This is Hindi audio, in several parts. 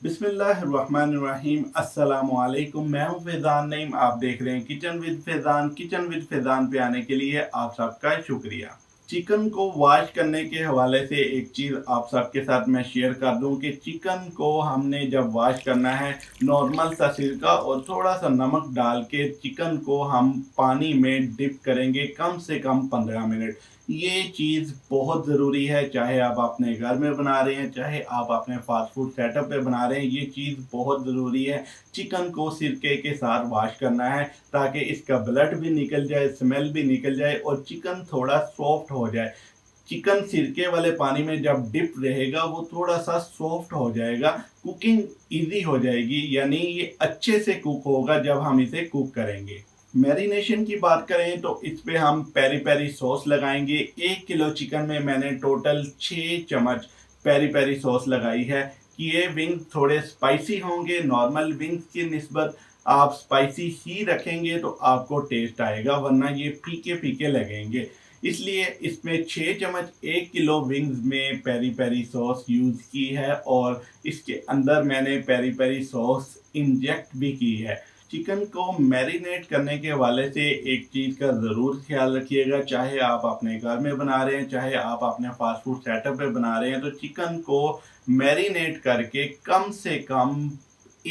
बिस्मिल्लाहिर्रहमानिर्रहीम अस्सलामुअलैकुम। मैं हूं फैज़ान नईम। आप देख रहे हैं kitchen with Faizan. Kitchen with Faizan पे आने के लिए आप सबका शुक्रिया। चिकन को वॉश करने के हवाले से एक चीज़ आप सबके साथ मैं शेयर कर दूं कि चिकन को हमने जब वॉश करना है, नॉर्मल सा सिरका और थोड़ा सा नमक डाल के चिकन को हम पानी में डिप करेंगे कम से कम 15 मिनट। ये चीज़ बहुत ज़रूरी है, चाहे आप अपने घर में बना रहे हैं, चाहे आप अपने फास्ट फूड सेटअप पे बना रहे हैं, ये चीज़ बहुत ज़रूरी है। चिकन को सिरके के साथ वॉश करना है ताकि इसका ब्लड भी निकल जाए, स्मेल भी निकल जाए और चिकन थोड़ा सॉफ्ट हो जाए। चिकन सिरके वाले पानी में जब डिप रहेगा वो थोड़ा सा सॉफ्ट हो जाएगा, कुकिंग इजी हो जाएगी, यानी ये अच्छे से कुक होगा जब हम इसे कुक करेंगे। मैरिनेशन की बात करें तो इस पे हम पेरी पेरी सॉस लगाएंगे। 1 किलो चिकन में मैंने टोटल 6 चम्मच पेरी पेरी सॉस लगाई है कि ये विंग थोड़े स्पाइसी होंगे। नॉर्मल विंग्स की निस्बत आप स्पाइसी ही रखेंगे तो आपको टेस्ट आएगा, वरना ये फीके फीके लगेंगे। इसलिए इसमें 6 चम्मच 1 किलो विंग्स में पेरी पेरी सॉस यूज़ की है और इसके अंदर मैंने पेरी पेरी सॉस इंजेक्ट भी की है। चिकन को मैरिनेट करने के हवाले से एक चीज़ का ज़रूर ख्याल रखिएगा, चाहे आप अपने घर में बना रहे हैं, चाहे आप अपने फास्ट फूड सेटअप पे बना रहे हैं, तो चिकन को मैरिनेट करके कम से कम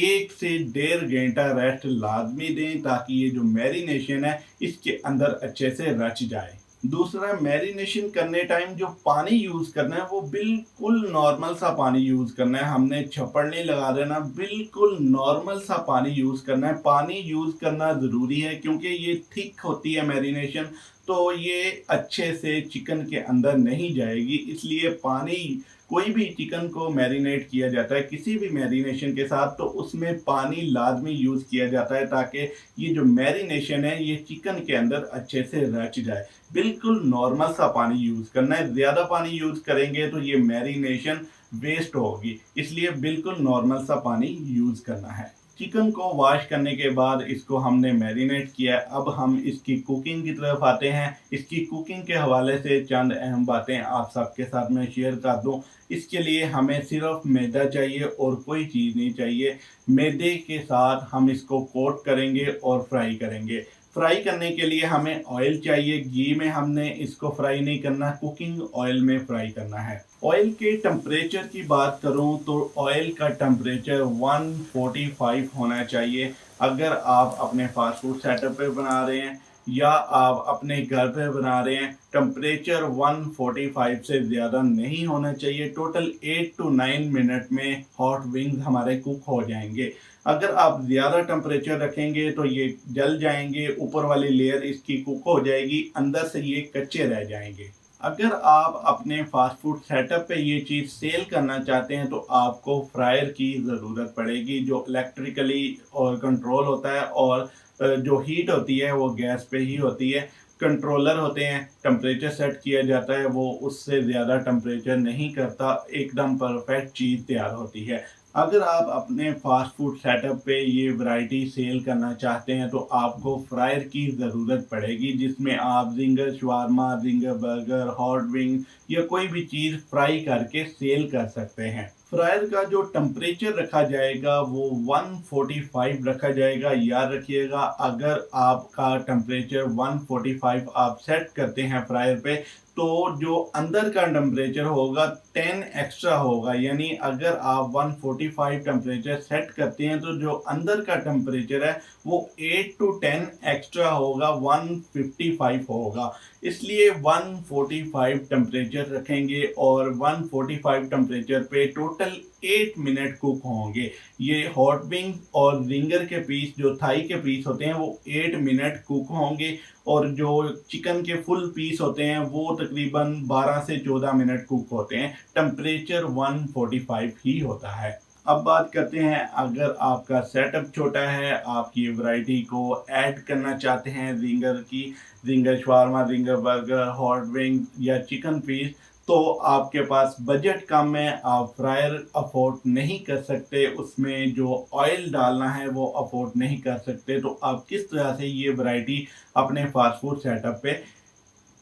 1 से 1.5 घंटा रेस्ट लाजमी दें ताकि ये जो मैरिनेशन है इसके अंदर अच्छे से रच जाए। दूसरा, मैरिनेशन करने टाइम जो पानी यूज़ करना है वो बिल्कुल नॉर्मल सा पानी यूज़ करना है। हमने छप्पड़ नहीं लगा देना, बिल्कुल नॉर्मल सा पानी यूज़ करना है। पानी यूज़ करना ज़रूरी है क्योंकि ये थिक होती है मैरिनेशन, तो ये अच्छे से चिकन के अंदर नहीं जाएगी। इसलिए पानी, कोई भी चिकन को मैरिनेट किया जाता है किसी भी मैरिनेशन के साथ, तो उसमें पानी लाजमी यूज़ किया जाता है ताकि ये जो मैरिनेशन है ये चिकन के अंदर अच्छे से रच जाए। बिल्कुल नॉर्मल सा पानी यूज़ करना है। ज़्यादा पानी यूज़ करेंगे तो ये मैरिनेशन वेस्ट होगी, इसलिए बिल्कुल नॉर्मल सा पानी यूज़ करना है। चिकन को वॉश करने के बाद इसको हमने मैरिनेट किया है। अब हम इसकी कुकिंग की तरफ आते हैं। इसकी कुकिंग के हवाले से चंद अहम बातें आप सबके साथ मैं शेयर कर दूं। इसके लिए हमें सिर्फ मैदा चाहिए और कोई चीज़ नहीं चाहिए। मैदे के साथ हम इसको कोट करेंगे और फ्राई करेंगे। फ्राई करने के लिए हमें ऑयल चाहिए। घी में हमने इसको फ्राई नहीं करना, कुकिंग ऑयल में फ्राई करना है। ऑयल के टेम्परेचर की बात करूं तो ऑयल का टेम्परेचर 145 होना चाहिए। अगर आप अपने फास्ट फूड सेटअप पे बना रहे हैं या आप अपने घर पे बना रहे हैं, टेम्परेचर 145 से ज़्यादा नहीं होना चाहिए। टोटल 8 to 9 मिनट में हॉट विंग्स हमारे कुक हो जाएंगे। अगर आप ज़्यादा टेम्परेचर रखेंगे तो ये जल जाएंगे, ऊपर वाली लेयर इसकी कुक हो जाएगी, अंदर से ये कच्चे रह जाएंगे। अगर आप अपने फास्ट फूड सेटअप पे ये चीज़ सेल करना चाहते हैं तो आपको फ्रायर की ज़रूरत पड़ेगी, जो इलेक्ट्रिकली और कंट्रोल होता है, और जो हीट होती है वो गैस पे ही होती है। कंट्रोलर होते हैं, टेम्परेचर सेट किया जाता है, वो उससे ज़्यादा टेम्परेचर नहीं करता, एकदम परफेक्ट चीज़ तैयार होती है। अगर आप अपने फास्ट फूड सेटअप पे ये वैरायटी सेल करना चाहते हैं तो आपको फ्रायर की ज़रूरत पड़ेगी, जिसमें आप ginger shawarma, ginger burger, hot wing या कोई भी चीज़ फ्राई करके सेल कर सकते हैं। फ्रायर का जो टेम्परेचर रखा जाएगा वो 145 रखा जाएगा। याद रखिएगा, अगर आपका टेम्परेचर 145 आप सेट करते हैं फ्रायर पे, तो जो अंदर का टेम्परेचर होगा 10 एक्स्ट्रा होगा। यानी अगर आप 145 टेम्परेचर सेट करते हैं तो जो अंदर का टेम्परेचर है वो 8 to 10 एक्स्ट्रा होगा, 155 होगा। इसलिए 145 टेम्परेचर रखेंगे और 145 टेम्परेचर पे टोटल 8 मिनट कुक होंगे। ये हॉट विंग और जिंगर के पीस, जो थाई के पीस होते हैं, वो 8 मिनट कुक होंगे और जो चिकन के फुल पीस होते हैं वो तकरीबन 12 से 14 मिनट कुक होते हैं। टेम्परेचर 145 ही होता है। अब बात करते हैं, अगर आपका सेटअप छोटा है, आप ये वैरायटी को ऐड करना चाहते हैं, जिंगर की, ginger shawarma, ginger burger, hot wing या चिकन पीस, तो आपके पास बजट कम है, आप फ्रायर अफोर्ड नहीं कर सकते, उसमें जो ऑयल डालना है वो अफोर्ड नहीं कर सकते, तो आप किस तरह से ये वैरायटी अपने फास्ट फूड सेटअप पे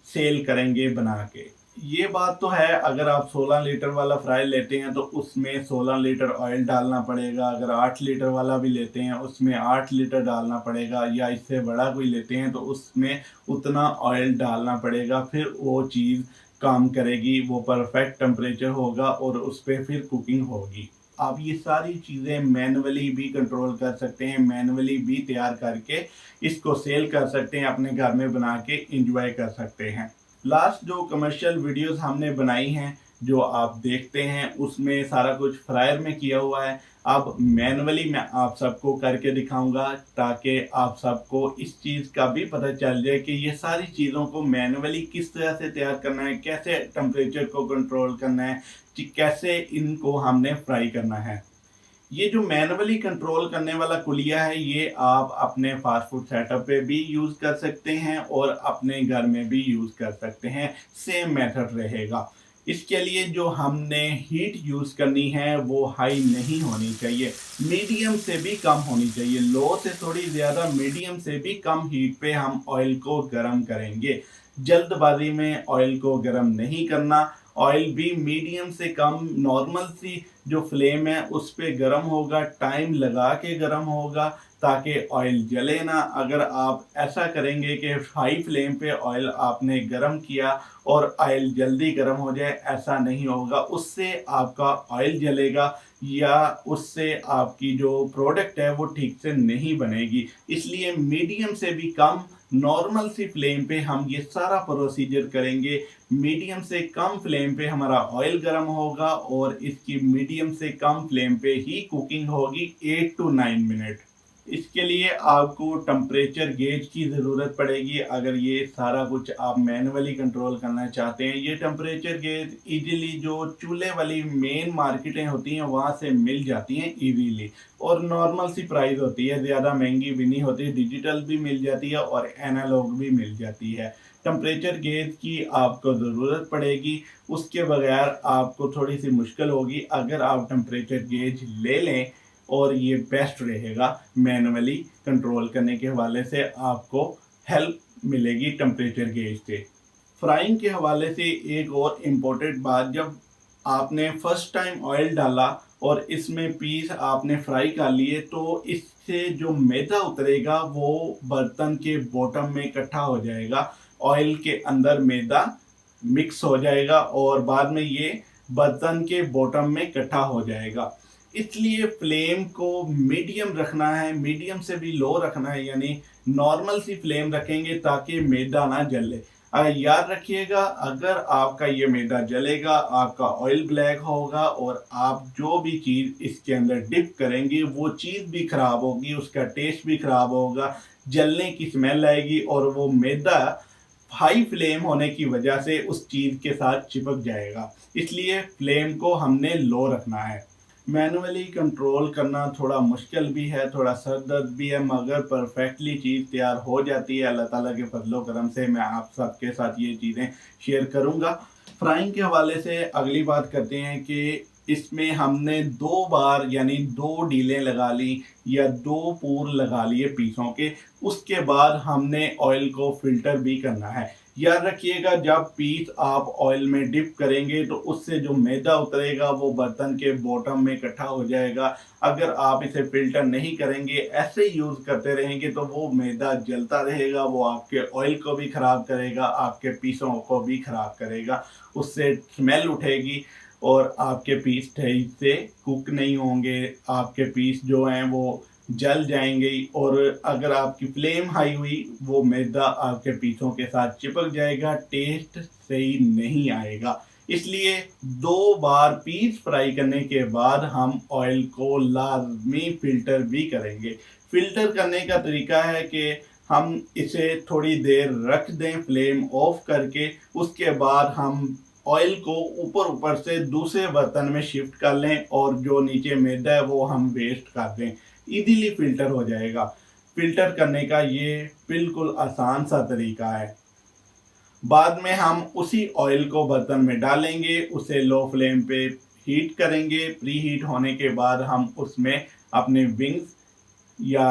सेल करेंगे बना के। ये बात तो है, अगर आप 16 लीटर वाला फ्राई लेते हैं तो उसमें 16 लीटर ऑयल डालना पड़ेगा। अगर 8 लीटर वाला भी लेते हैं उसमें 8 लीटर डालना पड़ेगा, या इससे बड़ा कोई लेते हैं तो उसमें उतना ऑयल डालना पड़ेगा। फिर वो चीज़ काम करेगी, वो परफेक्ट टेम्परेचर होगा और उस पे फिर कुकिंग होगी। आप ये सारी चीज़ें मैनुअली भी कंट्रोल कर सकते हैं, मैनुअली भी तैयार करके इसको सेल कर सकते हैं, अपने घर में बना के एंजॉय कर सकते हैं। लास्ट जो कमर्शियल वीडियोस हमने बनाई हैं, जो आप देखते हैं, उसमें सारा कुछ फ्रायर में किया हुआ है। अब मैनुअली मैं आप सबको करके दिखाऊंगा, ताकि आप सबको इस चीज़ का भी पता चल जाए कि ये सारी चीज़ों को मैनुअली किस तरह से तैयार करना है, कैसे टेम्परेचर को कंट्रोल करना है, कैसे इनको हमने फ्राई करना है। ये जो मैनुअली कंट्रोल करने वाला कुलिया है, ये आप अपने फास्ट फूड सेटअप पे भी यूज़ कर सकते हैं और अपने घर में भी यूज़ कर सकते हैं, सेम मेथड रहेगा। इसके लिए जो हमने हीट यूज़ करनी है वो हाई नहीं होनी चाहिए, मीडियम से भी कम होनी चाहिए। लो से थोड़ी ज़्यादा, मीडियम से भी कम हीट पे हम ऑयल को गर्म करेंगे। जल्दबाजी में ऑयल को गर्म नहीं करना। ऑयल भी मीडियम से कम, नॉर्मल सी जो फ्लेम है उस पे गर्म होगा, टाइम लगा के गर्म होगा, ताकि ऑयल जले ना। अगर आप ऐसा करेंगे कि हाई फ्लेम पे ऑयल आपने गर्म किया और ऑयल जल्दी गर्म हो जाए, ऐसा नहीं होगा। उससे आपका ऑयल जलेगा या उससे आपकी जो प्रोडक्ट है वो ठीक से नहीं बनेगी। इसलिए मीडियम से भी कम, नॉर्मल सी फ्लेम पे हम ये सारा प्रोसीजर करेंगे। मीडियम से कम फ्लेम पे हमारा ऑयल गर्म होगा और इसकी मीडियम से कम फ्लेम पे ही कुकिंग होगी 8 to 9 मिनट। इसके लिए आपको टेम्परेचर गेज की ज़रूरत पड़ेगी। अगर ये सारा कुछ आप मैनुअली कंट्रोल करना चाहते हैं, ये टेम्परेचर गेज इजीली जो चूल्हे वाली मेन मार्केटें होती हैं वहाँ से मिल जाती हैं इजीली, और नॉर्मल सी प्राइस होती है, ज़्यादा महंगी भी नहीं होती, डिजिटल भी मिल जाती है और एनालॉग भी मिल जाती है। टेम्परेचर गेज की आपको ज़रूरत पड़ेगी, उसके बगैर आपको थोड़ी सी मुश्किल होगी। अगर आप टेम्परेचर गेज ले लें, और ये बेस्ट रहेगा, मैनुअली कंट्रोल करने के हवाले से आपको हेल्प मिलेगी टेम्परेचर गेज से। फ्राइंग के हवाले से एक और इम्पोर्टेंट बात, जब आपने फर्स्ट टाइम ऑयल डाला और इसमें पीस आपने फ्राई कर लिए, तो इससे जो मैदा उतरेगा वो बर्तन के बॉटम में इकट्ठा हो जाएगा, ऑयल के अंदर मैदा मिक्स हो जाएगा और बाद में ये बर्तन के बॉटम में इकट्ठा हो जाएगा। इसलिए फ्लेम को मीडियम रखना है, मीडियम से भी लो रखना है, यानी नॉर्मल सी फ्लेम रखेंगे ताकि मैदा ना जले। याद रखिएगा, अगर आपका ये मैदा जलेगा, आपका ऑयल ब्लैक होगा और आप जो भी चीज़ इसके अंदर डिप करेंगे वो चीज़ भी खराब होगी, उसका टेस्ट भी खराब होगा, जलने की स्मेल आएगी और वो मैदा हाई फ्लेम होने की वजह से उस चीज़ के साथ चिपक जाएगा। इसलिए फ्लेम को हमने लो रखना है। मैनुअली कंट्रोल करना थोड़ा मुश्किल भी है, थोड़ा सर दर्द भी है, मगर परफेक्टली चीज़ तैयार हो जाती है। अल्लाह ताला के फजलो करम से मैं आप सबके साथ ये चीज़ें शेयर करूँगा। फ्राइंग के हवाले से अगली बात करते हैं कि इसमें हमने 2 बार यानी 2 डीलें लगा ली या 2 पूर लगा लिए पीसों के। उसके बाद हमने ऑयल को फ़िल्टर भी करना है। याद रखिएगा, जब पीस आप ऑयल में डिप करेंगे तो उससे जो मैदा उतरेगा वो बर्तन के बॉटम में इकट्ठा हो जाएगा। अगर आप इसे फ़िल्टर नहीं करेंगे, ऐसे ही यूज़ करते रहेंगे, तो वो मैदा जलता रहेगा, वो आपके ऑयल को भी ख़राब करेगा, आपके पीसों को भी ख़राब करेगा, उससे स्मेल उठेगी और आपके पीस सही से कुक नहीं होंगे, आपके पीस जो हैं वो जल जाएंगे, और अगर आपकी फ्लेम हाई हुई वो मैदा आपके पीसों के साथ चिपक जाएगा, टेस्ट सही नहीं आएगा। इसलिए 2 बार पीस फ्राई करने के बाद हम ऑयल को लाजमी फ़िल्टर भी करेंगे। फ़िल्टर करने का तरीका है कि हम इसे थोड़ी देर रख दें फ्लेम ऑफ करके, उसके बाद हम ऑयल को ऊपर ऊपर से दूसरे बर्तन में शिफ्ट कर लें और जो नीचे मैदा है वो हम वेस्ट कर दें, इजीली फ़िल्टर हो जाएगा। फ़िल्टर करने का ये बिल्कुल आसान सा तरीका है। बाद में हम उसी ऑयल को बर्तन में डालेंगे, उसे लो फ्लेम पे हीट करेंगे। प्री हीट होने के बाद हम उसमें अपने विंग्स या